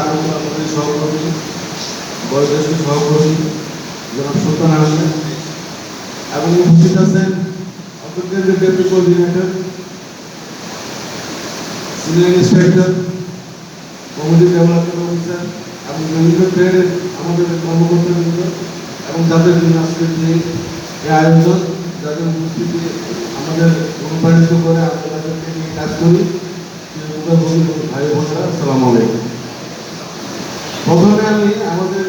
এবং আমাদের সহকর্মী বয়োজ্যেষ্ঠ সহকর্মী জনাব সুলতান আহমেদ এবং উপস্থিত আছেন অন্তর্কেন্দ্রের deputy coordinator, senior inspector, community development officer এবং বিভিন্ন ট্রেডের আমাদের কর্মকর্তাবৃন্দ এবং যাদের জন্য আজকের যে এই আয়োজন, যাদের উপস্থিতি আমাদের অনুপ্রাণিত করে আমরা তাদেরকে নিয়ে কাজ করি, ভাই বোনেরা আসসালামু আলাইকুম। প্রথমে আমি আপনাদের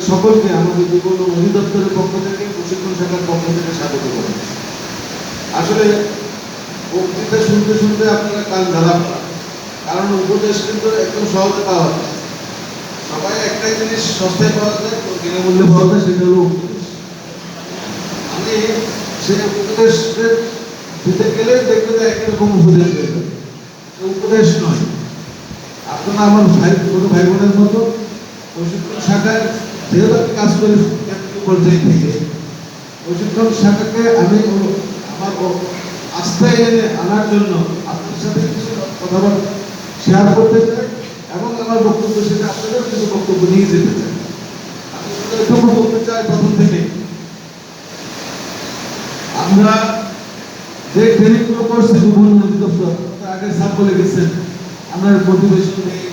সকলকে আমাদের বিভিন্ন অধিদপ্তরের পক্ষ থেকে, প্রশিক্ষণ শাখার পক্ষ থেকে স্বাগত করি। আসলে বক্তৃতা শুনতে শুনতে আপনারা কান ঝালা পড়া, কারণ উপদেশ কিন্তু একদম সহজে পাওয়া যায়। সবাই একটাই জিনিস সস্তায় পাওয়া যায়, বিনামূল্যে পাওয়া যায়, সেটা হলো উপদেশ। আমি সেই উপদেশ দিতে গেলে দেখতে যে একরকম উপদেশ হয়ে যাবে, উপদেশ নয়। আপনারা আমার ছোট ভাই বোনের মতো প্রশিক্ষণ শাখায় যেহেতু আমি কাজ করি পর্যায়ে থেকে, প্রশিক্ষণ শাখাকে আমি আমার আস্থায় এনে আনার জন্য আপনার সাথে কিছু কথাবার্তা শেয়ার করতে চাই এবং আমার বক্তব্য সেটা আপনাদের কিছু বক্তব্য নিয়ে যেতে চাই। আমি এটুকু বলতে চাই, প্রথম থেকে আমরা যে ট্রেনিংগুলো করছি বিভিন্ন অধিদপ্তর, আগে স্যার বলে গেছেন, আমরা মোটিভেশন দিই,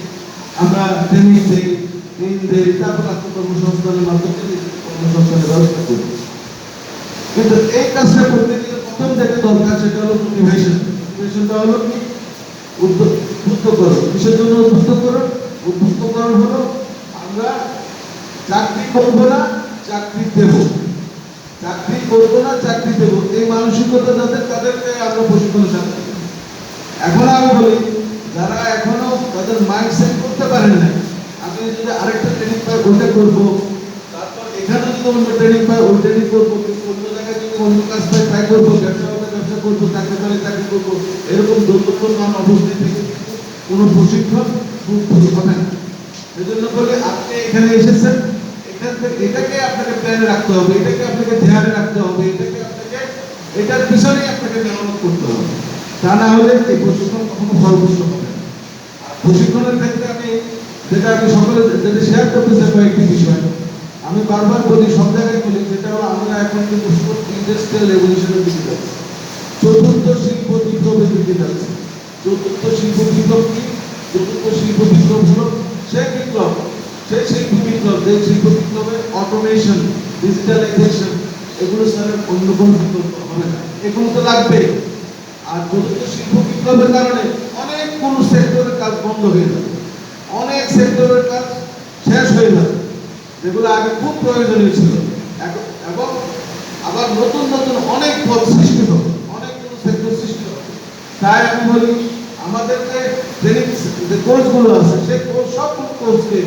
আমরা ট্রেনিং দিই, তারপর আত্মকর্মসংস্থানের মাধ্যমে কর্মসংস্থানের ব্যবস্থা করি। কিন্তু এই কাজটা করতে গেলে প্রথম যেটা দরকার সেটা হলো মোটিভেশন। মোটিভেশনটা হলো কি? উদ্বুদ্ধকরণ। কিসের জন্য উদ্বুদ্ধকরণ? উদ্বুদ্ধকরণ হলো আমরা চাকরি করবো না, চাকরি দেব। চাকরি করবো না, চাকরি দেব, এই মানসিকতা যাদের, তাদেরকে আমরা প্রশিক্ষণ শাখা। এখন আমি বলি, যারা এখনো তাদের মাইন্ড সেট করতে পারেন না, আমি যদি আরেকটা ট্রেনিং পাই ওইটা করবো, তারপর এখানে যদি অন্য ট্রেনিং পাই ওই ট্রেনিং করবো, কিন্তু অন্য জায়গায় যদি অন্য কাজ পাই তাই করবো, ব্যবসা হলে ব্যবসা করবো, চাকরি পালে চাকরি করবো, এরকম দৌর্যমান অবস্থায় থেকে কোনো প্রশিক্ষণ হবে না। এই জন্য বলে আপনি এখানে এসেছেন, এখান থেকে এটাকে আপনাকে প্ল্যানে রাখতে হবে, এটাকে আপনাকে ধ্যানে রাখতে হবে, এটাকে আপনাকে এটার পিছনেই আপনাকে মেহনত করতে হবে। তা না হলে এই প্রশিক্ষণ কখনো ফলপ্রসূ হবে না। প্রশিক্ষণের ক্ষেত্রে আমি সকলে যেটা শেয়ার করতে চাই কয়েকটি বিষয় আমি বারবার বলি, সব জায়গায় বলি, যেটা হলো আমরা এখন কিন্তু ইন্ডাস্ট্রিয়াল রেভলিউশনের দিকে যাচ্ছি, চতুর্থ শিল্প বিপ্লবের দিকে যাচ্ছি। চতুর্থ শিল্প বিপ্লব কি? চতুর্থ শিল্প বিপ্লব হলো সেই বিপ্লব, সেই শিল্প বিপ্লব যে শিল্প বিপ্লবে অটোমেশন, ডিজিটালাইজেশন, এগুলো ছাড়া অন্য কোনো বিকল্প হবে না, এগুলো তো লাগবে। আর চতুর্থ শিল্প বিপ্লবের কারণে অনেক কোন সেক্টরের কাজ বন্ধ হয়ে যাবে, অনেক সেক্টরের কাজ শেষ হয়ে যাবে, যেগুলো আগে খুব প্রয়োজনীয় ছিল, এবং আবার নতুন নতুন অনেক পদ সৃষ্টি হবে, অনেক কোন সেক্টর সৃষ্টি হবে। তাই আমি বলি, আমাদের যে ট্রেনিং যে কোর্সগুলো আছে, সেই কোর্স সবগুলো কোর্সকে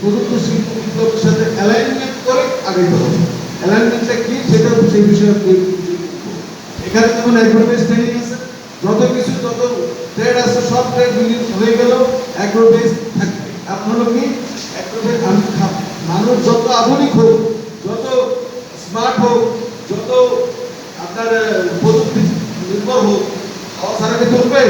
চতুর্থ শিল্প বিপ্লবের সাথে অ্যালাইনমেন্ট করে আগাইতে হবে। অ্যালাইনমেন্টটা কি সেটা সেই বিষয়ে এখানে যেমন অ্যাগ্রোবেস ট্রেনিং আছে, যত কিছু যত ট্রেড আছে সব ট্রেড বিলীন হয়ে গেল, অ্যাগ্রোবেস থাকবে। আপনার কি অ্যাগ্রোবেস মানুষ যত আধুনিক হোক, যত স্মার্ট হোক, যত আপনার প্রযুক্তি নির্ভর হোক, খাওয়া ছাড়াকে চলবে,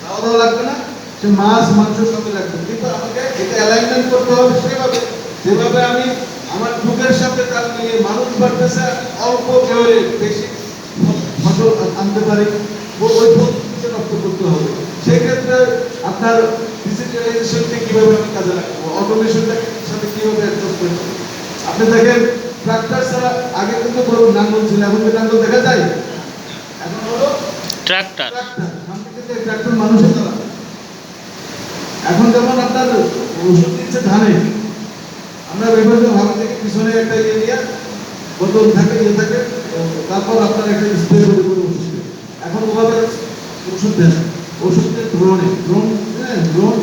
খাওয়া দাওয়া লাগবে না, সে মাছ মাংস সবই লাগবে, কিন্তু আমাকে এটা অ্যালাইনমেন্ট করতে হবে সেভাবে যেভাবে আমি আমার যুগের সাথে তাল মিলিয়ে মানুষ বাড়তেছে, অল্প ব্যয়ে বেশি ফসল আনতে পারি, ওই পদ্ধতিকে রপ্ত করতে হবে। সেক্ষেত্রে আপনার ডিজিটালাইজেশনকে কিভাবে আমি কাজে লাগাবো, অটোমেশনটাকে সাথে কিভাবে অ্যাডজাস্ট করতে হবে। আপনি দেখেন ট্রাক্টর ছাড়া আগে কিন্তু বড় নাঙ্গল ছিল, এখন কি নাঙ্গল দেখা যায়? এখন হলো ট্রাক্টর, সামনে থেকে ট্রাক্টর মানুষের দ্বারা। এখন যেমন আপনার ওষুধ দিচ্ছে ধানে, আমরা বিভিন্ন ভাবে থেকে পিছনে একটা এরিয়া বোতল থাকে, থাকে, তারপর আপনার একটা স্প্রে করে করে ওষুধ দেয়। এখন ওভাবে ওষুধ দেন, ওষুধের ড্রোন ড্রোন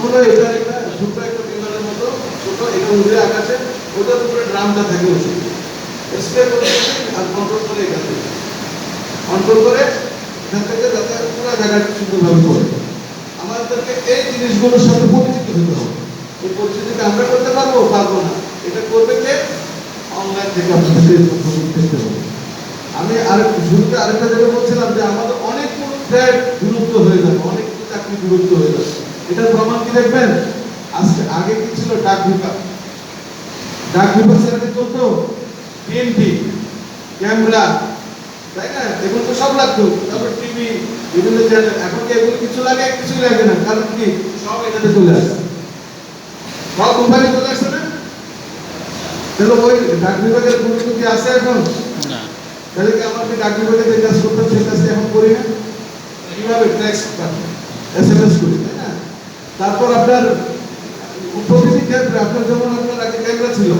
হলো এটা একটা ছোট একটা বিমানের মতো ছোট, এটা উড়ে আকাশে, ওটার উপরে ড্রামটা থাকে ওষুধ স্প্রে করে আর কন্ট্রোল করে, এখানে কন্ট্রোল করে এখান থেকে যাতে পুরো জায়গাটা সুন্দরভাবে করে। আমাদেরকে এই জিনিসগুলোর সাথে পরিচিত হতে হবে। এই পরিচিতিটা আমরা করতে পারবো না, এটা করবে কে? অনলাইন থেকে আপনাদের দেখতে হবে। আমি শুরুতে আরেকটা জায়গায় বলছিলাম যে আমাদের অনেকগুলো ট্রেড বিলুপ্ত হয়ে যাবে, অনেকগুলো চাকরি বিলুপ্ত হয়ে যাবে। এটার প্রমাণ কি দেখবেন? আজকে আগে কি ছিল? ডাক বিভাগ। ডাক বিভাগ সেখানে চলতো টিএনটি, ক্যামেরা, তাই না? এগুলো তো সব লাগতো। তারপর টিভি, বিভিন্ন চ্যানেল। এখন কি এগুলো কিছু লাগে? কিছুই লাগে না। কারণ কি? সব এটাতে চলে আসছে। সব মোবাইলে চলে আসছে না? তাহলে ওই ডাক বিভাগের গুরুত্ব কি আছে এখন? না। তাহলে কি আমরা কি ডাক বিভাগে যে কাজ করতাম সেই কাজটা এখন করি না? কিভাবে? টেক্সট পাঠাই, এসএমএস করি, তাই না? তারপর আপনার প্রতিটি ক্ষেত্রে আপনার যেমন আপনার আগে ক্যামেরা ছিল,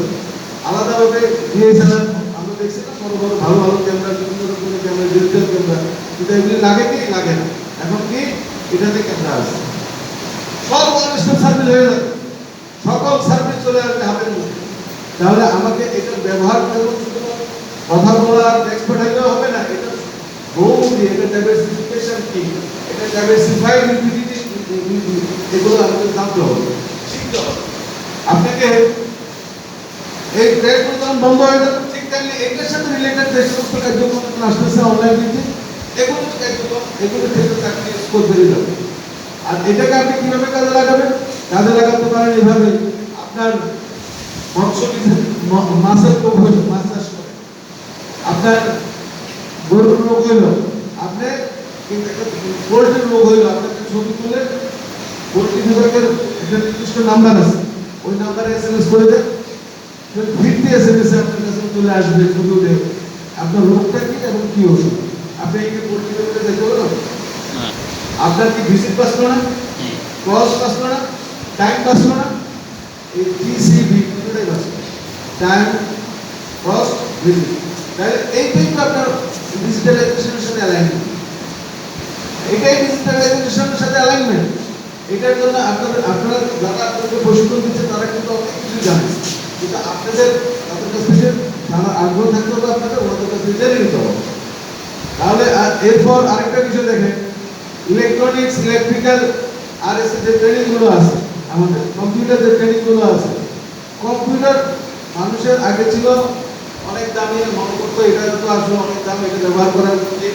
আলাদাভাবে ডিএসএলআর আমরা দেখছি না, বড় বড় ভালো ভালো ক্যামেরা, বিভিন্ন রকমের ক্যামেরা, ডিজিটাল ক্যামেরা, কিন্তু এগুলি লাগে কি? লাগে না। এখন কি? এটাতে ক্যামেরা আছে, সব অনস্টপ সার্ভিস হয়ে যাবে, সকল সার্ভিস চলে আসবে হাতের মধ্যে। তাহলে আমাকে এটা ব্যবহার করব, শুধু কথা বলা, টেক্সট পাঠাইলেও হবে না। এটা বহু দিয়ে, এটা ডাইভার্সিফিকেশন কি, এটা ডাইভার্সিফাইড ইউটিলিটি, এগুলো আমাদের জানতে হবে, শিখতে হবে। আপনাকে এই ট্রেডগুলো যখন বন্ধ হয়ে যাবে, ঠিক তেমনি এটার সাথে রিলেটেড যে সমস্ত কার্যক্রম আসতেছে অনলাইন ভিত্তিক, এগুলো কার্যক্রম, এগুলো থেকে চাকরি স্কোর বেড়ে যাবে। আর এটাকে আপনি কিভাবে কাজে লাগাবেন? কাজে লাগাতে পারেন এভাবে, আপনার মাছের রোগ হইল, মাছ চাষ করে, আপনার গরুর রোগ হইল, আপনি পোল্ট্রির রোগ হইল, আপনাকে ছবি তুলে পোল্ট্রি বিভাগের একটা নির্দিষ্ট নাম্বার আছে, ওই নাম্বারে এসএমএস করে দেন, ভিত্তি এসএমএস আপনার কাছে চলে আসবে ছবি উঠে আপনার রোগটা কি এবং কি ওষুধ। আপনি এই পোল্ট্রি বিভাগে দেখতে পারেন, আপনার কি ভিজিট বাঁচলো না, কস্ট বাঁচলো না, টাইম বাঁচলো না? এই টিসিবি দুটোটাই বাঁচবে, টাইম, কস্ট, ভিজিট। তাহলে এইটাই তো আপনার ডিজিটালাইজেশনের সাথে অ্যালাইনমেন্ট, এটাই ডিজিটালাইজেশনের সাথে অ্যালাইনমেন্ট। এটার জন্য আপনারা যারা আপনাদের প্রশিক্ষণ দিচ্ছে তারা কিন্তু অনেক কিছু জানে, কিন্তু আপনাদের তাদের কাছ থেকে জানার আগ্রহ থাকতে হবে, আপনাদের ওদের কাছ থেকে জেনে নিতে হবে। তাহলে এরপর আরেকটা বিষয় দেখেন, ইলেকট্রনিক্স, ইলেকট্রিক্যাল আর এসে যে ট্রেনিংগুলো আছে, আমাদের কম্পিউটার যে ট্রেনিংগুলো আছে, কম্পিউটার মানুষের আগে ছিল অনেক দামি, মনে করতো এটা তো আসলে অনেক দাম, এটা ব্যবহার করা উচিত,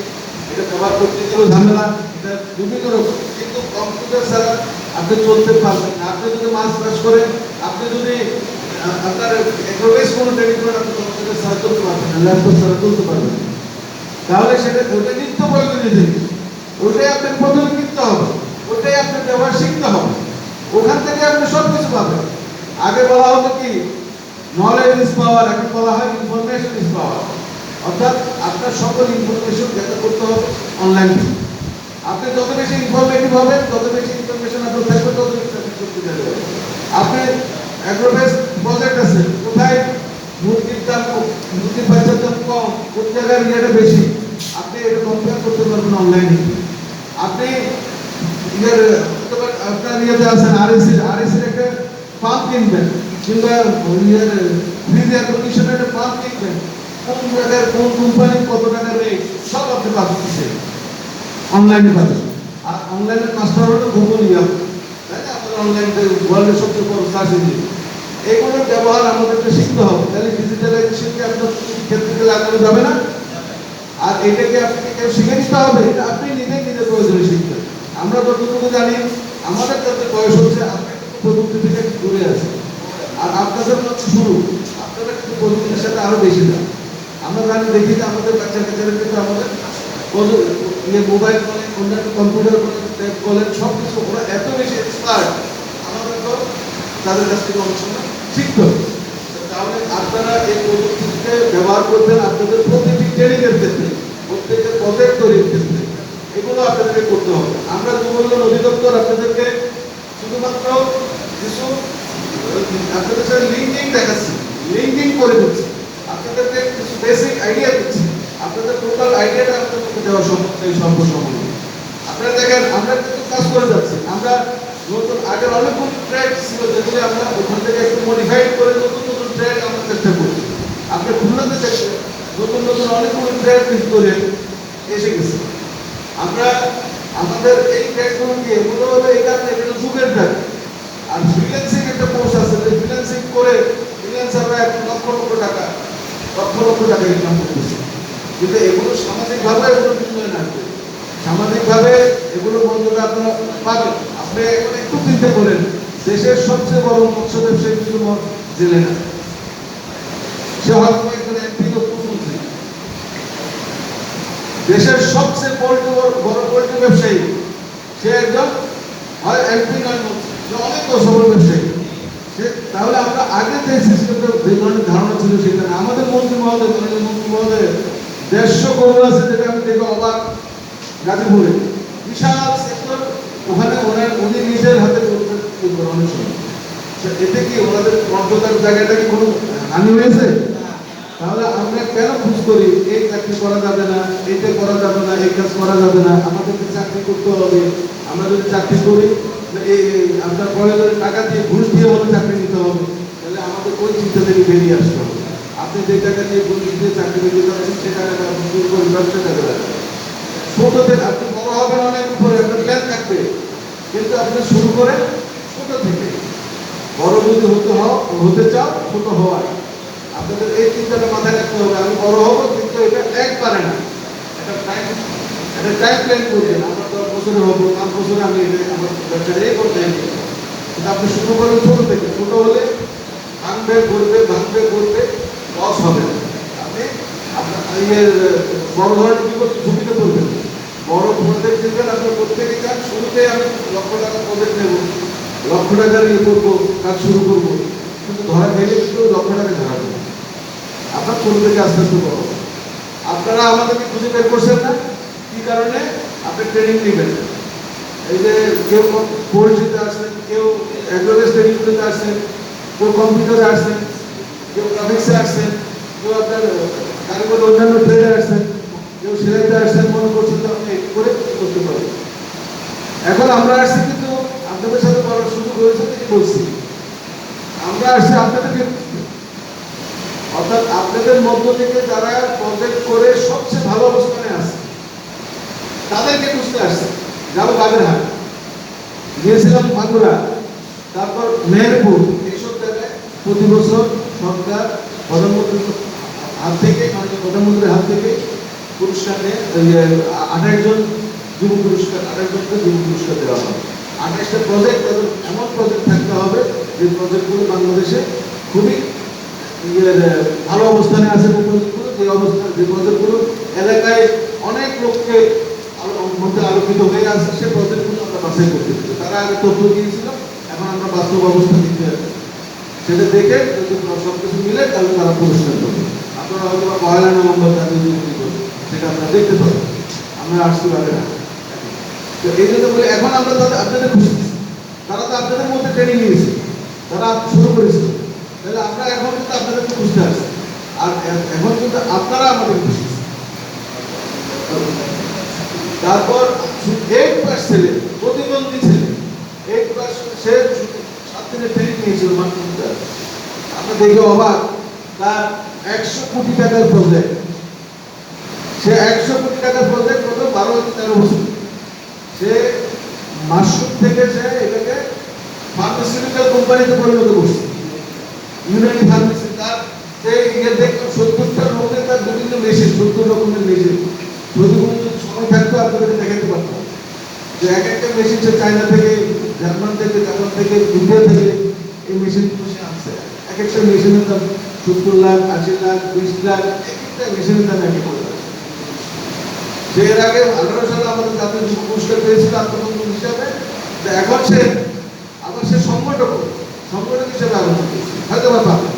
এটা ব্যবহার করতে ছিল ঝামেলা, এটা বিভিন্ন রকম। কিন্তু কম্পিউটার ছাড়া আপনি চলতে পারবেন না। আপনি যদি মাস পাস করেন, আপনি যদি আপনার এক্সপ্রেস কোনো ট্রেনিং করেন, আপনি কম্পিউটার ছাড়া চলতে পারবেন না, ল্যাপটপ ছাড়া চলতে পারবেন না। তাহলে সেটা ওটা নিত্য প্রয়োজনীয় জিনিস, ওটাই আপনার প্রথমে কিনতে হবে, ওটাই আপনার ব্যবহার শিখতে হবে, ওখান থেকে আপনি সব কিছু পাবেন। আগে বলা হতো কি নলেজ ইজ পাওয়ার, এখন বলা হয় ইনফরমেশন ইজ পাওয়ার। অর্থাৎ আপনার সকল ইনফরমেশন গ্যাদার করতে হবে অনলাইন। আপনি যত বেশি ইনফরমেটিভ হবেন, তত বেশি ইনফরমেশন আপনার থাকবে, তত বেশি আপনি করতে যাবেন। আপনি অ্যাগ্রোবেস প্রজেক্ট আছে, কোথায় মুরগির দাম, মুরগির বাচ্চার দাম কম, কোন জায়গায় ইয়েটা বেশি, আপনি এটা কম্পেয়ার করতে পারবেন অনলাইনে। আপনি আপনার ইয়েতে আছেন আরএসির একটা পাম্প কিনবেন, কিংবা ফ্রিজ এয়ার কন্ডিশনের একটা পাম্প কিনবেন, কোন জায়গায় কোন কোম্পানি কত টাকা রেট, সব আপনি পাচ্ছেন অনলাইনে পাবেন। আর অনলাইনের মাস্টার হলো গোপনীয়, তাই না? আমাদের অনলাইনে ওয়ার্ল্ডের সবচেয়ে বড় সার্চ ইঞ্জিন। এগুলোর ব্যবহার আমাদেরকে শিখতে হবে, তাহলে ডিজিটালাইজেশনকে আপনার ক্ষেত্রে লাগানো যাবে না। আর এটাকে আপনাকে কেউ শিখে নিতে হবে, এটা আপনি নিজেই নিজের প্রয়োজনে শিখবেন। আমরা যতটুকু জানি, আমাদের যাদের বয়স হচ্ছে, আপনি কিন্তু প্রযুক্তি থেকে দূরে আছেন, আর আপনাদের মধ্যে শুরু, আপনারা কিন্তু প্রযুক্তির সাথে আরো বেশি যান। আমরা জানি, দেখি যে আমাদের বাচ্চা কাচ্চারা কিন্তু আমাদের মোবাইল বলেন, অন্যান্য কম্পিউটার বলেন, ট্যাব বলেন, সব কিছু ওরা এত বেশি এক্সপার্ট, আমাদের তো তাদের কাছ থেকে অনেক সময় শিখতে হবে। তাহলে আপনারা এই প্রযুক্তিকে ব্যবহার করবেন আপনাদের প্রতিটি ট্রেনিংয়ের ক্ষেত্রে, প্রত্যেকের প্রজেক্ট তৈরির ক্ষেত্রে, এগুলো আপনাদেরকে করতে হবে। আমরা যুবউন্নয়ন অধিদপ্তর আপনাদেরকে শুধুমাত্র কিছু আপনাদের সাথে লিঙ্কিং দেখাচ্ছি, লিঙ্কিং করে দিচ্ছি, আপনাদেরকে কিছু বেসিক আইডিয়া দিচ্ছি, আপনাদের টোটাল আইডিয়াটা আপনাদেরকে দেওয়া সম্ভব এই সম্পর্কে। আপনারা দেখেন, আমরা কিন্তু কাজ করে যাচ্ছি, আমরা নতুন আগের অনেকগুলো ট্রেড ছিল যেগুলো আমরা ওখান থেকে একটু মডিফাইড করে নতুন নতুন ট্রেড আমরা চেষ্টা করছি। আপনি খুলনাতে দেখবেন নতুন নতুন অনেকগুলো ট্রেড করে এসে গেছে। আমরা আমাদের এই ট্রেডগুলোকে এগুলো হলো এই কারণে এটা যুগের ট্রেড। আর ফ্রিল্যান্সিং একটা কোর্স আছে, যে ফ্রিল্যান্সিং করে ফ্রিল্যান্সাররা লক্ষ লক্ষ টাকা ইনকাম করতেছে। কিন্তু এগুলো সামাজিকভাবে এগুলো উন্নয়ন আসবে, সামাজিকভাবে এগুলো বন্ধুরা আপনারা পাবেন। আপনি এখন একটু চিন্তা করেন দেশের সবচেয়ে বড় মৎস্য ব্যবসায়ী কিন্তু জেলে না, সে হয়তো একজন এমপি মন্ত্রী। দেশের সবচেয়ে বড় পোল্ট্রি ব্যবসায়ী সে একজন হয় এমপি নয় মন্ত্রী, সে অনেক সফল ব্যবসায়ী। তাহলে আমরা আগে যে সিস্টেমটা যে ধরনের ধারণা ছিল সেটা না। আমাদের মন্ত্রী মহোদয়, মন্ত্রী মহোদয় 150 গরু আছে, যেটা আমি দেখে অবাক। গাজীপুরে বিশাল সেক্টর, ওখানে উনি নিজের হাতে করতেন অনেক সময়। এতে কি ওনাদের মর্যাদার জায়গাটা কি কোনো হানি হয়েছে? তাহলে আমরা কেন খুঁজ করি এই চাকরি করা যাবে না, এইটা করা যাবে না, এই কাজ করা যাবে না, আমাদেরকে চাকরি করতে হবে। আমরা যদি চাকরি করি এই আপনার কলেজের টাকা দিয়ে ঘুষ দিয়ে হলে চাকরি নিতে হবে, তাহলে আমাদের ওই চিন্তা থেকে বেরিয়ে আসতে হবে। আপনি যে টাকা দিয়ে ঘুষ দিয়ে চাকরি নিতে যাচ্ছেন সে টাকাটা আপনি শুরু করে ব্যবসা কাজে লাগাবেন। ছোট থেকে আপনি বড় হবেন অনেক উপরে, আপনার প্ল্যান থাকবে, কিন্তু আপনি শুরু করে ছোট থেকে। বড় যদি হতে চাও, ছোট হওয়ার আপনাদের এই চিন্তাটা মাথায় রাখতে হবে। আমি বড় হবো, কিন্তু এটা একবারে না, এটা টাইম প্ল্যান করবেন। আমার 10 বছরে হবো, 5 বছরে আমি আমার ব্যবসাটা এই করতে হবে। কিন্তু আপনি শুরু করেন ছোট থেকে। ছোট হলে ভাঙবে করবে লস হবে না। আপনি আপনার বড় ধরনের বিপদ ঝুঁকিতে পড়বেন। বড় প্রজেক্ট দিবেন, আপনার প্রত্যেকে কাজ শুরুতে আমি লক্ষ টাকা প্রজেক্ট নেব, লক্ষ টাকার করবো, কাজ শুরু করবো, কিন্তু ধরা খেলে কিন্তু লক্ষ টাকা ধরা দেবে। আপনার ছোট থেকে আস্তে আস্তে বড়। আপনারা আমাদেরকে খুঁজে বের করছেন না, কি কারণে? আপনি ট্রেনিং নেবেন। এই যে কেউ পোল্ট্রিতে আসছেন, কেউ অ্যাগ্রোবেস ট্রেনিং করতে আসছেন, কেউ কম্পিউটারে আসছেন, কেউ গ্রাফিক্সে আসছেন, কেউ আপনার কারিগর অন্যান্য ট্রেডে আসছেন, কেউ সেলাইতে আসছেন। মনে করছেন তো আপনি করে করতে পারেন। এখন আমরা আসছি কিন্তু আপনাদের সাথে করার সুযোগ হয়েছে থেকে বলছি, আমরা আসছি আপনাদেরকে, অর্থাৎ আপনাদের মধ্য থেকে যারা প্রজেক্ট করে সবচেয়ে ভালো অবস্থানে আছে তাদেরকে বুঝতে আসছে। যাবো বাগেরহাট, গিয়েছিলাম মাগুরা, তারপর মেহেরপুর, এইসব জায়গায় প্রতি বছর সরকার প্রধানমন্ত্রীর হাত থেকে, প্রধানমন্ত্রীর হাত থেকে পুরস্কার নেয়। 28 জন যুব পুরস্কার, 28 জনকে যুব পুরস্কার দেওয়া হয়। 28টা প্রজেক্ট, এমন প্রজেক্ট থাকতে হবে যে প্রজেক্টগুলো বাংলাদেশে খুবই ভালো অবস্থানে আছে। যে প্রজেক্টগুলো এলাকায় অনেক লোককে মধ্যে আলোকিত হয়ে আসছে, সে প্রজেক্টগুলো আমরা বাছাই করতে দিচ্ছি। তারা আগে তথ্য দিয়েছিল, এখন আমরা বাস্তব অবস্থা দিতে হবে। সেটা দেখে যদি সবকিছু মিলে তাহলে তারা পুরস্কার দেবে। আপনারা হয়তো 1 নভেম্বর তাদের সেটা আপনারা দেখতে পাবেন। আমরা আসতে পারি না, তো এই জন্য বলি এখন আমরা আপনাদের খুশি, তারা তো আপনাদের মধ্যে ট্রেনিং নিয়েছে, তারা শুরু করেছে। তাহলে আমরা এখন কিন্তু আপনাদেরকে বুঝতে আসছি, আর এখন কিন্তু আপনারা আমাদের খুশি। তারপর 8 পাস ছেলে, প্রতিবন্ধী ছেলে, 8 পাস, সে 7 দিনের ট্রেনিং নিয়েছিল মাত্র। আমরা দেখে অবাক, তার 100 কোটি টাকার প্রজেক্ট, সে 100 কোটি টাকার প্রজেক্ট কত 12-13 বছর। সে মাশরুম থেকে সে এটাকে ফার্মাসিউটিক্যাল কোম্পানিতে পরিণত করছে, ইউনানি ফার্মেসি। তার দেখলাম 70টা রোগের তার বিভিন্ন মেশিন, 70 রকমের মেশিন। যদি সময় থাকতো আপনাদেরকে দেখাতে পারতাম যে এক একটা মেশিন সে চায়না থেকে, জার্মান থেকে, জাপান থেকে, ইন্ডিয়া থেকে এই মেশিনগুলো সে আনছে। এক একটা মেশিনের দাম 70 লাখ, 80 লাখ, 20 লাখ, এক একটা মেশিনের দাম এক করে। যে এর আগে 18 সালে আমাদের জাতীয় যুব পুরস্কার পেয়েছিল আত্মবন্ধু হিসাবে, এখন সে আবার সে সংগঠক হিসেবে আলোচনা করছে, হয়তো বা পাবে।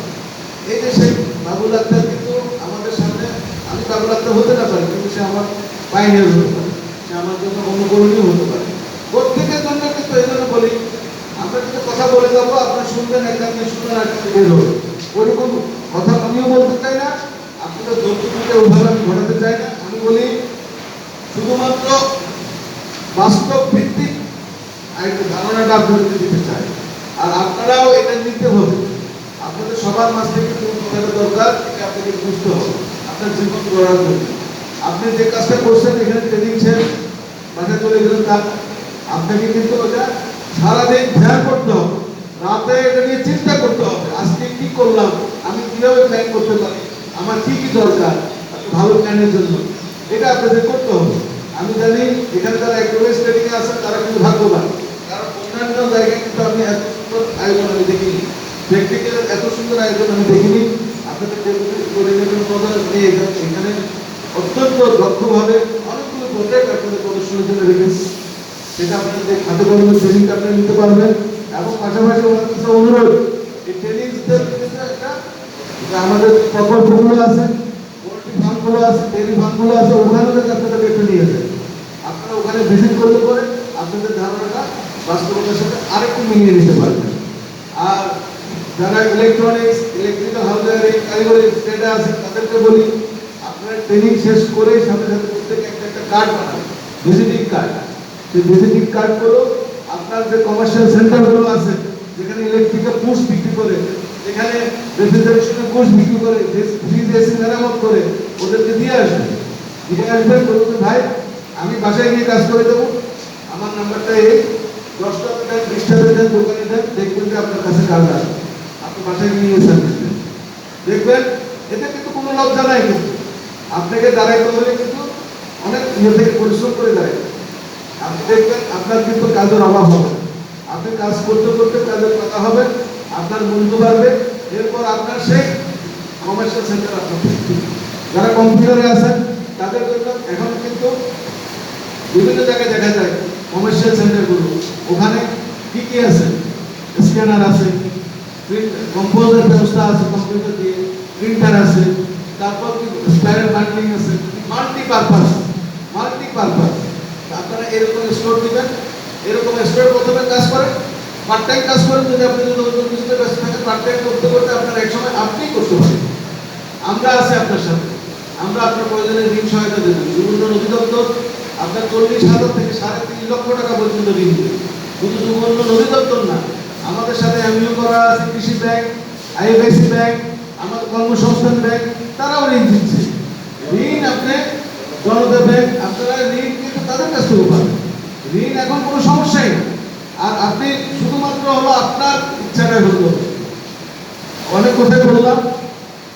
এই যে সেই বাবুল আক্তার কিন্তু আমাদের সামনে, আমি বাবুল আক্তার হতে না পারি, কিন্তু সে আমার পাইনিয়ার হতে পারে, সে আমার জন্য অনুকরণীয় হতে পারে। প্রত্যেকের জন্য কিন্তু এই জন্য বলি, আমরা কিন্তু কথা বলে যাবো, আপনার শুনবেন, একটা আপনি শুনবেন, একটা বের হবে। ওইরকম কথা আমিও বলতে চাই না, আপনাদের ধৈর্যকে ওভাবে আমি ঘটাতে চাই না। আমি বলি শুধুমাত্র বাস্তব ভিত্তিক একটা ধারণাটা আপনাদেরকে দিতে চাই, আর আপনারাও এটা নিতে হবে। আপনাদের সবার মাঝ থেকে কথাটা দরকার, এটা আপনাকে বুঝতে হবে আপনার জীবন গড়ার জন্য। আপনি যে কাজটা করছেন, এখানে ট্রেনিং ছেড়ে বাসায় চলে গেলেন, তা আপনাকে কিন্তু ওটা সারাদিন ধ্যান করতে হবে, রাতে এটা নিয়ে চিন্তা করতে হবে, আজকে কি করলাম, আমি কিভাবে প্ল্যান করতে পারি, আমার কি কি দরকার ভালো প্ল্যানের জন্য, এটা আপনাদের করতে হবে। আমি জানি এখানে যারা অ্যাগ্রোবেস ট্রেনিং এ আছেন তারা কিন্তু ভাগ্যবান, কারণ অন্যান্য জায়গায় কিন্তু আপনি এত সুন্দর আয়োজন আমি দেখিনি, প্র্যাকটিক্যাল এত সুন্দর আয়োজন আমি দেখিনি। আপনাদের কোঅর্ডিনেটর মহোদয় নিয়ে এখানে অত্যন্ত দক্ষভাবে অনেকগুলো প্রজেক্ট আপনাদের প্রদর্শনের জন্য রেখেছি, সেটা আপনাদের হাতে কলমে ট্রেনিং আপনারা নিতে পারবেন। এবং পাশাপাশি ওনার কাছে অনুরোধ, এই ট্রেনিং একটা যে আমাদের প্রকল্পগুলো আছে, পোল্ট্রি ফার্মগুলো আছে, ডেয়ারি ফার্মগুলো আছে, ওখানে থেকে আপনাদের একটু নিয়ে যায়, আপনারা ওখানে ভিজিট করতে পারে আপনাদের ধারণাটা বাস্তবতার সাথে আরেকটু মিলিয়ে নিতে পারবেন। আর যারা ইলেকট্রনিক্স, ইলেকট্রিক্যাল হার্ডওয়্যার কারিগরি ট্রেডে আছে তাদেরকে বলি, আপনারা ট্রেনিং শেষ করে সাথে সাথে প্রত্যেকে একটা একটা কার্ড বানাবেন, ভিজিটিং কার্ড। সেই ভিজিটিং কার্ডগুলো আপনার যে কমার্শিয়াল সেন্টারগুলো আছে, যেখানে ইলেকট্রিক্যাল কোর্স বিক্রি করে, যেখানে রেফ্রিজারেশনের কোর্স বিক্রি করে, ফ্রিজ এসি মেরামত করে, ওদেরকে দিয়ে আসবেন। বলুন ভাই আমি বাসায় গিয়ে কাজ করে দেবো, আমার নাম্বারটা এই 10টা দেন, 20টা দেন, দোকানে দেন, দেখবেন যে আপনার কাছে কাজ আসবে, আপনি বাসায় গিয়ে সার্ভিস দেন, দেখবেন এতে কিন্তু কোনো লজ্জা নাই। কিন্তু আপনাকে দাঁড়াইতে হলে কিন্তু অনেক ইয়ে থেকে পরিশ্রম করে দাঁড়ায়, আপনি দেখবেন আপনার কিন্তু কাজের অভাব হবে, আপনি কাজ করতে করতে কাজের কথা হবে, আপনার মূল্য বাড়বে, এরপর আপনার সেই কমার্শিয়াল সেন্টার আপনার যারা কম্পিউটারে আছেন তাদের জন্য এখন কিন্তু বিভিন্ন জায়গায় দেখা যায় কমার্শিয়াল সেন্টারগুলো, ওখানে কি কি আছে, স্ক্যানার আছে, কম্পোজার ব্যবস্থা আছে কম্পিউটার দিয়ে, প্রিন্টার আছে, তারপর স্প্যানার বান্ডলিং আছে, মাল্টিপারপাস। আপনারা এরকম স্টোর দিবেন, এরকম স্টোর প্রথমে কাজ করেন, পার্ট টাইম কাজ করেন, যদি আপনি যদি অন্য কিছুতে ব্যস্ত থাকেন, পার্ট টাইম করতে করতে আপনার এক সময় আপনিই করতে পারেন। আমরা আছি আপনার সাথে, আমরা আপনার প্রয়োজনে ঋণ সহায়তা দেব। যুব অধিদপ্তর আপনার 40,000 থেকে 3.5 লক্ষ টাকা পর্যন্ত ঋণ দেবে। শুধু যুব অধিদপ্তর না, আমাদের সাথে এমইউ করা আছে কৃষি ব্যাংক, আইএফআইসি ব্যাংক, আমাদের কর্মসংস্থান ব্যাংক, তারাও ঋণ দিচ্ছে। ঋণ আপনি জনতা ব্যাংক, আপনারা ঋণ কিন্তু তাদের কাছ থেকে পাবেন, ঋণ এখন কোনো সমস্যাই না। আর আপনি শুধুমাত্র হলো আপনার ইচ্ছাটা হলো, অনেক কথাই বললাম,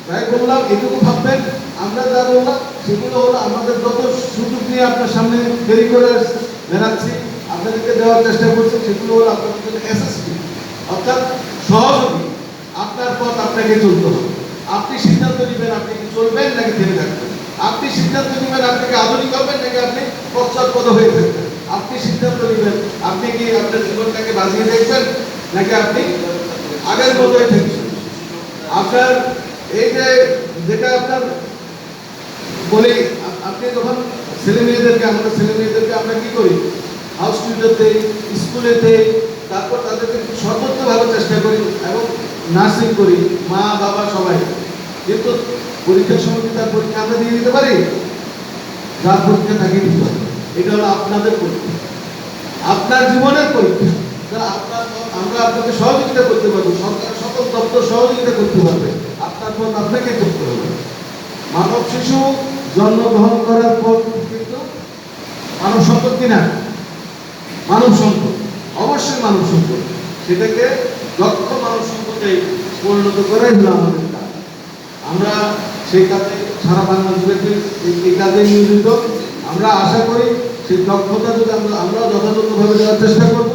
তাই বললাম এটুকু ভাববেন, আমরা যা বললাম সেগুলো হলো আমাদের যত সুযোগ নিয়ে আপনার সামনে দেরি করে বেড়াচ্ছি, আপনাদেরকে দেওয়ার চেষ্টা করছি, সেগুলো হলো আপনাদের জন্য এসএসপি, অর্থাৎ সহযোগী। আপনার পথ আপনাকে চলতে হবে, আপনি সিদ্ধান্ত নেবেন আপনি কি চলবেন নাকি থেমে থাকবেন, আপনি সিদ্ধান্ত নেবেন আপনি কি আধুনিক হবেন নাকি আপনি পশ্চাৎপদ হয়ে থাকবেন, আপনি সিদ্ধান্ত নেবেন আপনি কি আপনার জীবনটাকে বাজিয়ে দেখবেন নাকি আপনি আগের মতোই থাকবেন। আপনার এই যে যেটা আপনার বলি, আপনি যখন ছেলে মেয়েদেরকে, আমাদের ছেলে মেয়েদেরকে আমরা কি করি, হাউস টিউটরতে, স্কুলেতে, তারপর তাদেরকে সর্বোচ্চ ভালো চেষ্টা করি এবং নার্সিং করি, মা বাবা সবাই। কিন্তু পরীক্ষার সময় কি তার পরীক্ষা আমরা দিয়ে দিতে পারি? যার পরীক্ষা তাকে দিতে হবে। এটা হলো আপনাদের পরীক্ষা, আপনার জীবনের পরীক্ষা। আমরা আপনাকে সহযোগিতা করতে পারবো, সরকার সকল দপ্তর সহযোগিতা করতে পারবে, আপনার পথ আপনাকে করতে হবে। মানব শিশু জন্মগ্রহণ করার পর কিন্তু মানব সম্পদ কিনা, মানব সম্পদ, অবশ্যই মানব সম্পদ, সেটাকে দক্ষ মানব সম্পদে পরিণত করাই হলো আমাদের কাজ। আমরা সেই কাজে সারা বাংলাদেশে এই কাজে নিয়োজিত। আমরা আশা করি সেই দক্ষতা যদি আমরা যথাযথভাবে দেওয়ার চেষ্টা করব,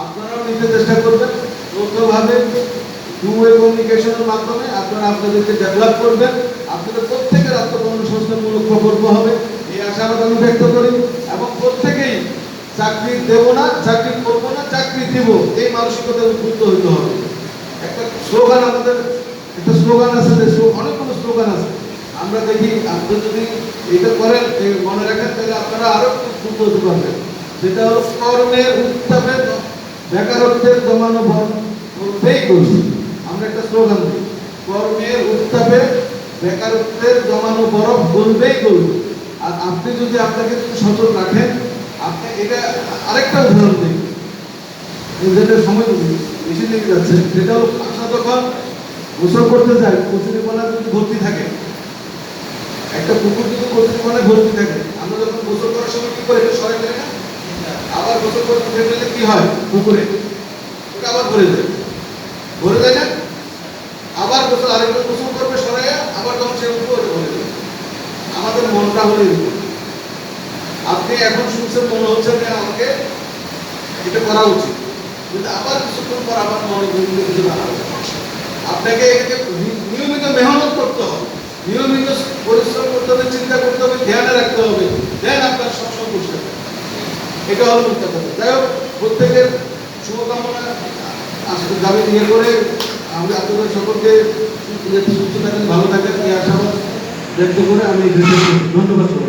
আপনারাও নিতে চেষ্টা করবেন, যৌথভাবে টু-ওয়ে কমিউনিকেশনের মাধ্যমে আপনারা আপনাদেরকে ডেভেলপ করবেন, আপনাদের প্রত্যেকের আত্মকর্মসংস্থানমূলক প্রকল্প হবে এই আশাবাদ আমি ব্যক্ত করি। এবং প্রত্যেকেই চাকরি দেব না, চাকরি করবো না, চাকরি দিব, এই মানসিকতা উদ্বুদ্ধ হইতে হবে। একটা স্লোগান, আমাদের একটা স্লোগান আছে, অনেকগুলো স্লোগান আছে, আমরা দেখি আপনি যদি এটা করেন, মনে রাখেন, তাহলে আপনারা আরো উদ্বুদ্ধ হতে পারবেন। যেটা হলো কর্মের উত্তাপে বেকারত্বের জমানো বলতেই করছি। আমরা একটা স্লোগান দিই, কর্মের উত্তাপে বেকারত্বের জমানো বরফ গলবেই গলবে। আর আপনি যদি আপনাকে সচল রাখেন, আপনি এটা আরেকটা উদাহরণ দিই, যেটা সময় বেশি লেগে যাচ্ছে, সেটাও আশা যখন গোসল করতে যায়, কচুরিপানা যদি ভর্তি থাকে, একটা পুকুর যদি কচুরিপানায় ভর্তি থাকে, আমরা যখন গোসল করার সময় কি করে, এটা সরাই ফেলে না, আবার গোসল করতে ফেললে কি হয়, পুকুরে ওটা আবার ভরে যায়, ভরে যায় না, আবার গোসল, আরেকবার গোসল করবে সরাইয়া, আবার তখন সে উপরে ভরে যায়। আমাদের মনটা হলে আপনি এখন শুনছেন, মনে হচ্ছে যে আমাকে এটা করা উচিত, কিন্তু আবার কিছুক্ষণ পর আবার মনে বিভিন্ন কিছু দাঁড়াবে। আপনাকে এটাকে নিয়মিত মেহনত করতে হবে, নিয়মিত পরিশ্রম করতে হবে, চিন্তা করতে হবে, ধ্যানে রাখতে হবে, ধ্যান আপনার সবসময় বুঝতে হবে। এটা হলো মুখ্য কথা। যাই হোক, প্রত্যেকের শুভকামনা আসলে দাবি ইয়ে করে আমরা আপনাদের সকলকে সুস্থ থাকেন, ভালো থাকেন এই আশাবাদ ব্যক্ত করে আমি ধন্যবাদ।